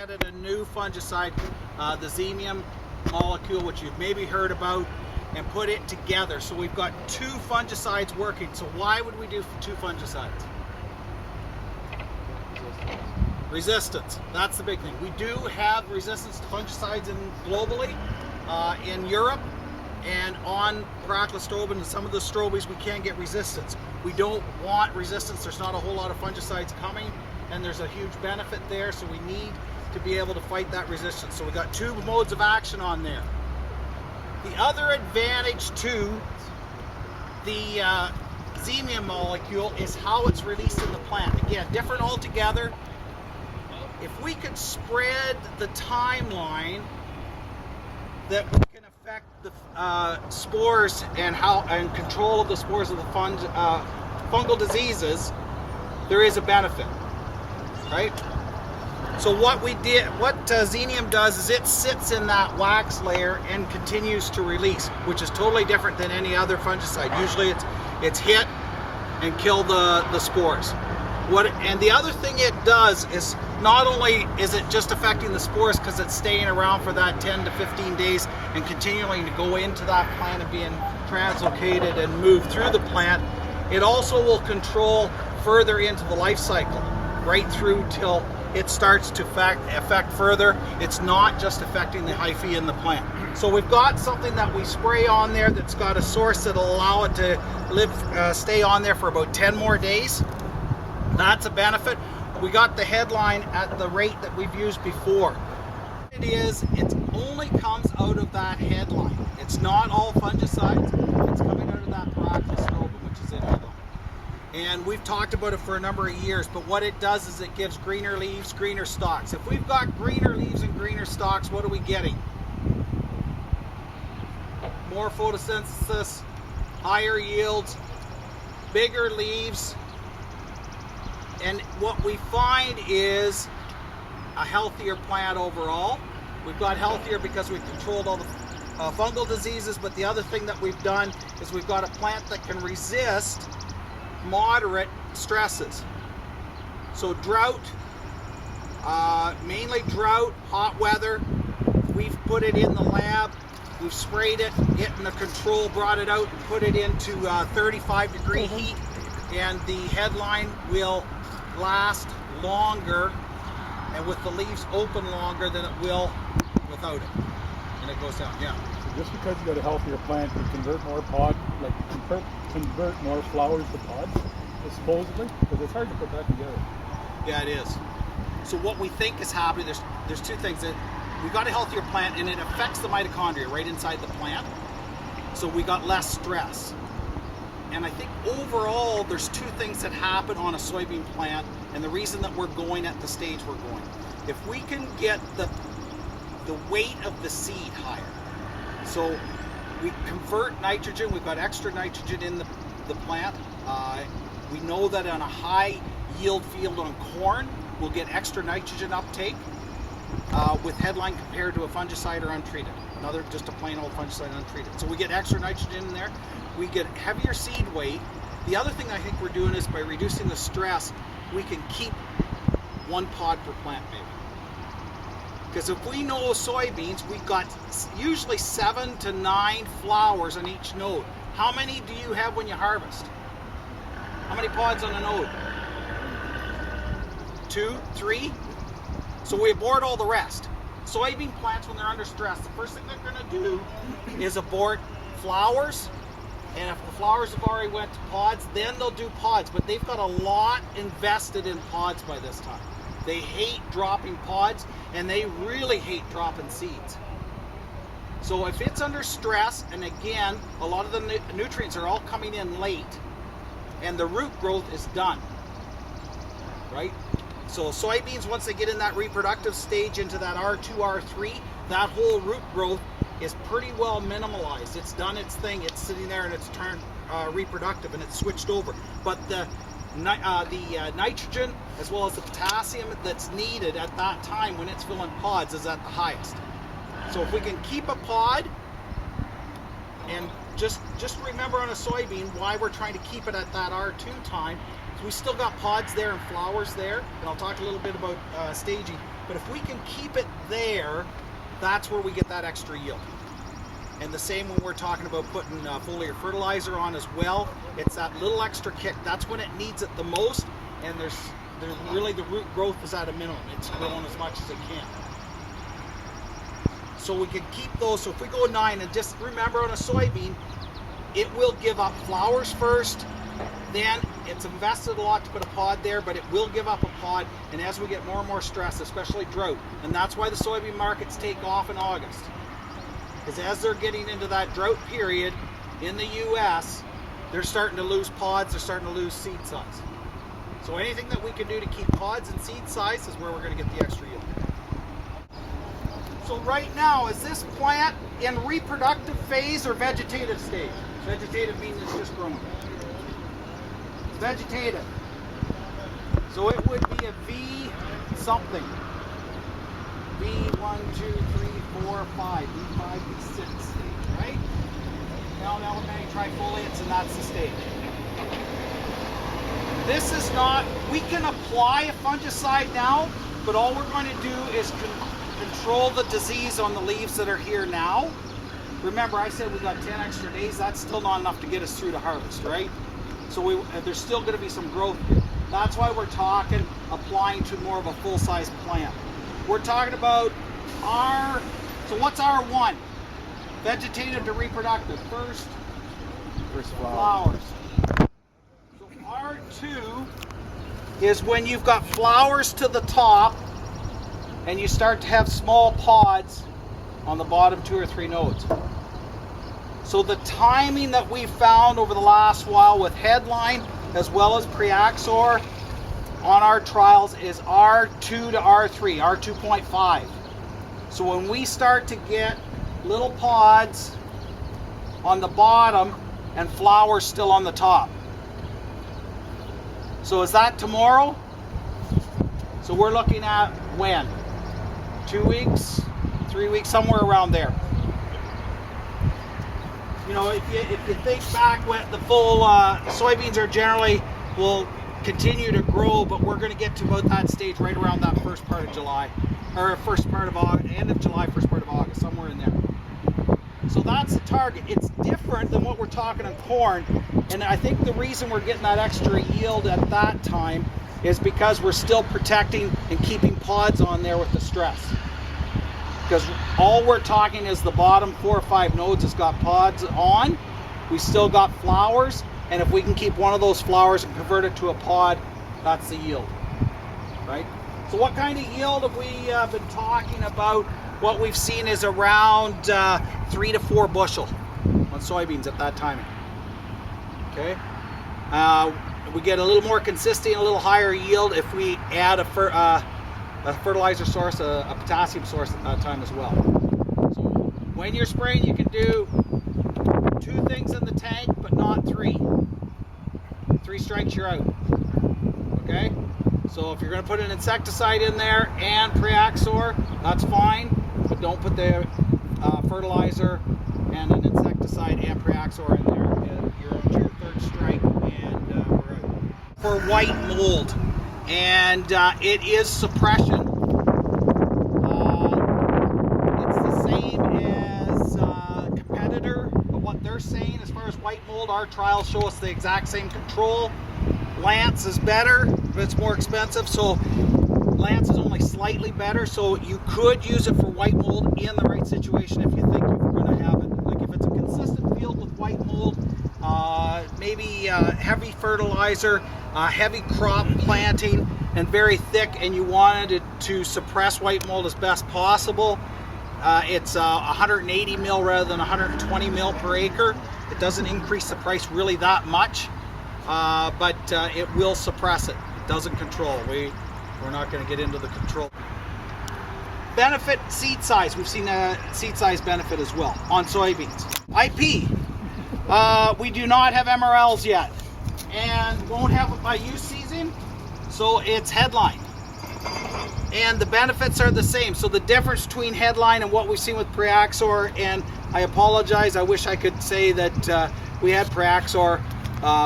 Added a new fungicide, the xemium molecule, which you've maybe heard about, and put it together. So we've got two fungicides working. So why would we do two fungicides? Resistance. That's the big thing. We do have resistance to fungicides globally, in Europe, and on Priaxor and some of the strobies we can get resistance. We don't want resistance. There's not a whole lot of fungicides coming, and there's a huge benefit there, so we need to be able to fight that resistance. So we got two modes of action on there. The other advantage to the xemium molecule is how it's released in the plant. Again, different altogether. If we could spread the timeline that we can affect the spores and control of the spores of the fungal diseases, there is a benefit, right? So what xemium does is it sits in that wax layer and continues to release, which is totally different than any other fungicide. Usually it's hit and kill the spores. And the other thing it does is not only is it just affecting the spores because it's staying around for that 10 to 15 days and continuing to go into that plant and being translocated and move through the plant, it also will control further into the life cycle, right through till it starts to affect further. It's not just affecting the hyphae in the plant. So we've got something that we spray on there that's got a source that'll allow it to stay on there for about 10 more days. That's a benefit. We got the headline at the rate that we've used before. It only comes out of that headline. It's not all fungicides. It's coming out of that Priaxor, which is in headline. And we've talked about it for a number of years, but what it does is it gives greener leaves, greener stalks. If we've got greener leaves and greener stalks, what are we getting? More photosynthesis, higher yields, bigger leaves, and what we find is a healthier plant overall. We've got healthier because we've controlled all the fungal diseases, but the other thing that we've done is we've got a plant that can resist moderate stresses. So drought, mainly drought, hot weather. We've put it in the lab, we've sprayed it, getting the control, brought it out and put it into 35-degree heat, and the headline will last longer and with the leaves open longer than it will without it. And it goes down, yeah. So just because you got a healthier plant, you convert more convert more flowers to pods, supposedly? Because it's hard to put that together. Yeah, it is. So what we think is happening, there's two things. We got a healthier plant and it affects the mitochondria right inside the plant. So we got less stress. And I think overall, there's two things that happen on a soybean plant, and the reason that we're going at the stage we're going. If we can get the weight of the seed higher, so we convert nitrogen, we've got extra nitrogen in the plant. We know that on a high yield field on corn, we'll get extra nitrogen uptake with headline compared to a fungicide or untreated. Another, just a plain old fungicide untreated. So we get extra nitrogen in there. We get heavier seed weight. The other thing I think we're doing is by reducing the stress, we can keep one pod per plant maybe. Because if we know soybeans, we've got usually 7 to 9 flowers on each node. How many do you have when you harvest? How many pods on a node? 2, 3? So we abort all the rest. Soybean plants, when they're under stress, the first thing they're going to do is abort flowers. And if the flowers have already went to pods, then they'll do pods. But they've got a lot invested in pods by this time. They hate dropping pods, and they really hate dropping seeds. So if it's under stress, and again, a lot of the nutrients are all coming in late, and the root growth is done, right? So soybeans, once they get in that reproductive stage into that R2, R3, that whole root growth is pretty well minimalized. It's done its thing. It's sitting there and it's turned reproductive and it's switched over. But the nitrogen as well as the potassium that's needed at that time when it's filling pods is at the highest. So if we can keep a pod, and just remember on a soybean why we're trying to keep it at that R2 time. So we still got pods there and flowers there, and I'll talk a little bit about staging. But if we can keep it there, that's where we get that extra yield. And the same when we're talking about putting foliar fertilizer on as well. It's that little extra kick. That's when it needs it the most. And there's really the root growth is at a minimum. It's growing as much as it can. So we can keep those. So if we go 9, and just remember on a soybean, it will give up flowers first. Then it's invested a lot to put a pod there, but it will give up a pod. And as we get more and more stress, especially drought, and that's why the soybean markets take off in August. Because as they're getting into that drought period in the US, they're starting to lose pods, they're starting to lose seed size. So anything that we can do to keep pods and seed size is where we're going to get the extra yield. So right now, is this plant in reproductive phase or vegetative stage? Vegetative means it's just growing. Vegetative. So it would be a V something. V1, 2, 3, 4, 5. V5, V6 stage, right? Now in elementary trifoliates, and that's the stage. This is not, we can apply a fungicide now, but all we're going to do is control the disease on the leaves that are here now. Remember, I said we got 10 extra days. That's still not enough to get us through to harvest, right? So there's still going to be some growth here. That's why we're talking applying to more of a full-size plant. We're talking about so what's R1? Vegetative to reproductive. First flowers. So R2 is when you've got flowers to the top and you start to have small pods on the bottom 2 or 3 nodes. So the timing that we found over the last while with Headline as well as Priaxor on our trials is R2 to R3, R2.5. So when we start to get little pods on the bottom and flowers still on the top. So is that tomorrow? So we're looking at when? 2 weeks, 3 weeks, somewhere around there. You know, if you think back when the full soybeans are generally will continue to grow, but we're going to get to about that stage right around that first part of July, or first part of August, end of July, first part of August, somewhere in there. So that's the target. It's different than what we're talking on corn, and I think the reason we're getting that extra yield at that time is because we're still protecting and keeping pods on there with the stress. Because all we're talking is the bottom 4 or 5 nodes has got pods on. We still got flowers, and if we can keep one of those flowers and convert it to a pod, that's the yield, right? So what kind of yield have we been talking about? What we've seen is around 3 to 4 bushel on soybeans at that timing. Okay, we get a little more consistent, a little higher yield if we add a fertilizer source, a potassium source at that time as well. So when you're spraying, you can do 2 things in the tank, but not 3. 3 strikes, you're out. Okay? So if you're going to put an insecticide in there and Priaxor, that's fine, but don't put the fertilizer and an insecticide and Priaxor in there. You're up to your 3rd strike, and we're out. For white mold, and it is suppression. It's the same as competitor, but what they're saying as far as white mold, our trials show us the exact same control. Lance is better, but it's more expensive, so Lance is only slightly better, so you could use it for white mold in the right situation if you think you're going to have it. Like if it's a consistent field with white mold, maybe heavy fertilizer, heavy crop planting, and very thick, and you wanted it to suppress white mold as best possible, it's 180 mil rather than 120 mil per acre. It doesn't increase the price really that much, but it will suppress it. It doesn't control. We're not going to get into the control. Benefit seed size. We've seen a seed size benefit as well on soybeans. IP. We do not have MRLs yet, and won't have it by use season, so it's Headline. And the benefits are the same. So the difference between Headline and what we've seen with Priaxor, and I apologize, I wish I could say that we had Priaxor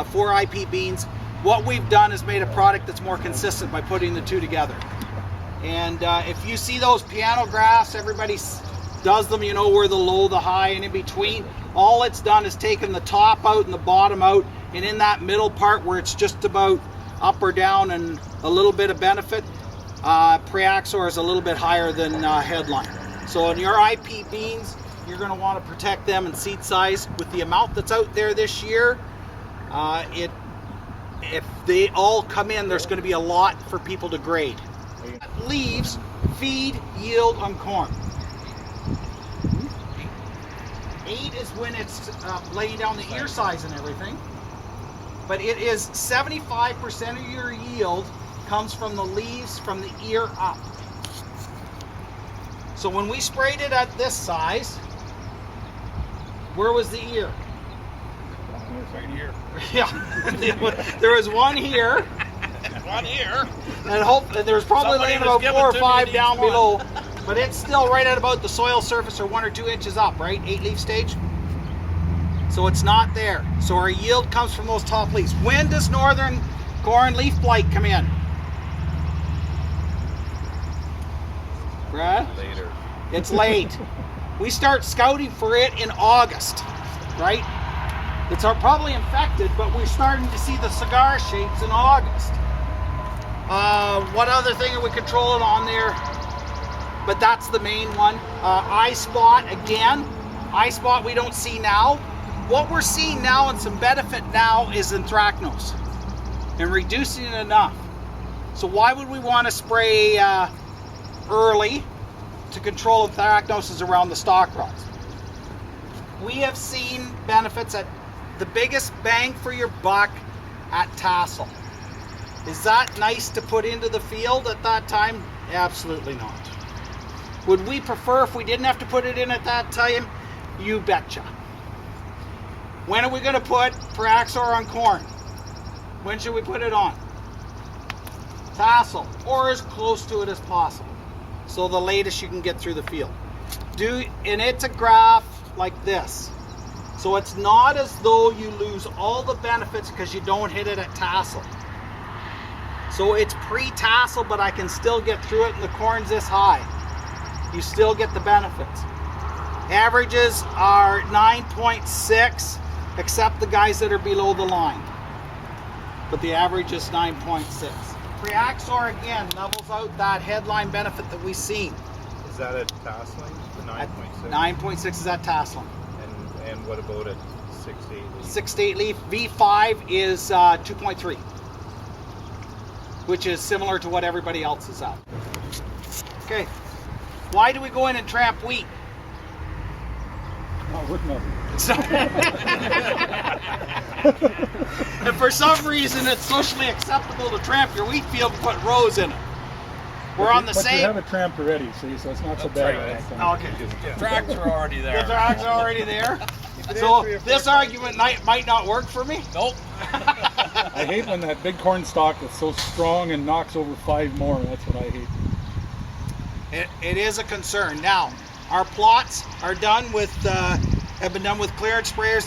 for IP beans. What we've done is made a product that's more consistent by putting the 2 together. And if you see those piano graphs, everybody does them, you know, where the low, the high, and in between. All it's done is taken the top out and the bottom out, and in that middle part where it's just about up or down and a little bit of benefit, Priaxor is a little bit higher than headline. So in your IP beans, you're going to want to protect them in seed size. With the amount that's out there this year, if they all come in, there's going to be a lot for people to grade. Leaves feed yield on corn. 8 is when it's laying down the ear size and everything. But it is 75% of your yield comes from the leaves from the ear up. So when we sprayed it at this size, where was the ear? Right here. Yeah, there was one here. One here. And there's probably Somebody laying was about 4 giving or to 5 me down each one. below. But it's still right at about the soil surface or 1 or 2 inches up, right? 8 leaf stage. So it's not there. So our yield comes from those top leaves. When does northern corn leaf blight come in? Brad? Later. It's late. We start scouting for it in August, right? It's probably infected, but we're starting to see the cigar shapes in August. What other thing are we controlling on there? But that's the main one. Eye spot, again. Eye spot we don't see now. What we're seeing now and some benefit now is anthracnose and reducing it enough. So why would we want to spray early to control anthracnoses around the stalk rods? We have seen benefits at the biggest bang for your buck at tassel. Is that nice to put into the field at that time? Absolutely not. Would we prefer if we didn't have to put it in at that time? You betcha. When are we going to put Priaxor on corn? When should we put it on? Tassel, or as close to it as possible. So the latest you can get through the field. And it's a graph like this. So it's not as though you lose all the benefits because you don't hit it at tassel. So it's pre-tassel, but I can still get through it and the corn's this high. You still get the benefits. Averages are 9.6, except the guys that are below the line. But the average is 9.6. Priaxor again levels out that headline benefit that we've seen. Is that at tasseling? The 9.6? 9.6 is at tasseling. And what about at 6 to 8 leaf? 6 to 8 leaf. V5 is 2.3, which is similar to what everybody else is at. Okay, why do we go in and tramp wheat? Not worth nothing. And for some reason it's socially acceptable to tramp your wheat field and put rows in it. We're on the But same. you have it tramped already, see, so it's not so That's bad. right. that time. Okay. Tracks are already there. The tracks are already there. So this argument might not work for me. Nope. I hate when that big corn stalk is so strong and knocks over 5 more. That's what I hate. It is a concern. Now, our plots are done with have been done with clearance sprayers.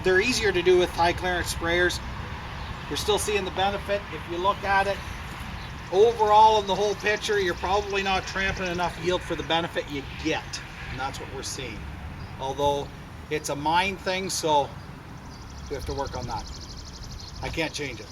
They're easier to do with high clearance sprayers. You're still seeing the benefit. If you look at it overall in the whole picture, you're probably not tramping enough yield for the benefit you get, and that's what we're seeing. Although it's a mind thing, so we have to work on that. I can't change it.